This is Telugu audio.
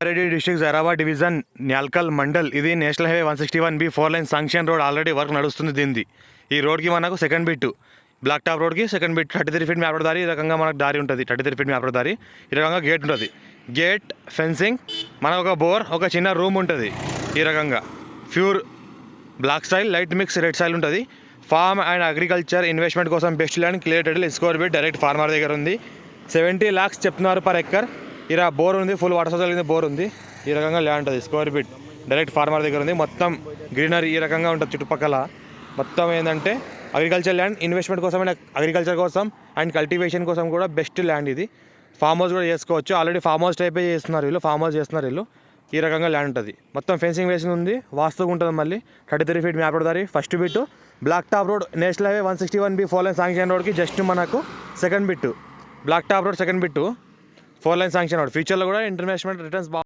Reddy district Zahirabad division Nyalkal mandal. ఇది national highway 161B 4 line sanction road. Already work నడుస్తుంది దీనిది. ఈ రోడ్కి మనకు సెకండ్ బిట్, బ్లాక్ టాప్ రోడ్కి సెకండ్ బిట్ 33 ఫీట్ మ్యాప్ దారి. ఈ రకంగా మనకు దారి ఉంటుంది, 33 ఫీట్ మ్యాప్ దారి. ఈ రకంగా గేట్ ఉంటుంది, గేట్ ఫెన్సింగ్, మనకు ఒక బోర్, ఒక చిన్న రూమ్ ఉంటుంది. ఈ రకంగా pure black soil, light mix red soil ఉంటుంది. ఫార్మ్ అండ్ అగ్రికల్చర్ ఇన్వెస్ట్మెంట్ కోసం best land, clear title, square bit, direct farmer దగ్గర ఉంది. 70 lakhs చెప్తున్నారు పర్ ఎక్కర్. ఇలా బోర్ ఉంది, ఫుల్ వాటర్ సోర్స్ కలిగింది బోర్ ఉంది. ఈ రకంగా ల్యాండ్ ఉంటుంది, స్క్వేర్ బిట్, డైరెక్ట్ ఫార్మర్ దగ్గర ఉంది. మొత్తం గ్రీనరీ ఈ రకంగా ఉంటుంది చుట్టుపక్కల. మొత్తం ఏంటంటే అగ్రికల్చర్ ల్యాండ్, ఇన్వెస్ట్మెంట్ కోసం అండ్ అగ్రికల్చర్ కోసం అండ్ కల్టివేషన్ కోసం కూడా బెస్ట్ ల్యాండ్ ఇది. ఫామ్ హౌస్ కూడా చేసుకోవచ్చు. ఆల్రెడీ ఫామ్ హౌస్ టైపే చేస్తున్నారు వీళ్ళు, ఫామ్ హౌస్ చేస్తున్నారు వీళ్ళు. ఈ రకంగా ల్యాండ్ ఉంటుంది. మొత్తం ఫెన్సింగ్ వేసి ఉంది, వాస్తుగా ఉంటుంది. మళ్ళీ 33 ఫీట్ మ్యాప్ దారి, first bit, black top road, national highway 161B 4 line sanction రోడ్కి జస్ట్ మనకు second bit, black top road second bit, 4 line sanction road. ఫ్యూచర్లో కూడా ఇంటర్నేషనల్ రిటర్న్స్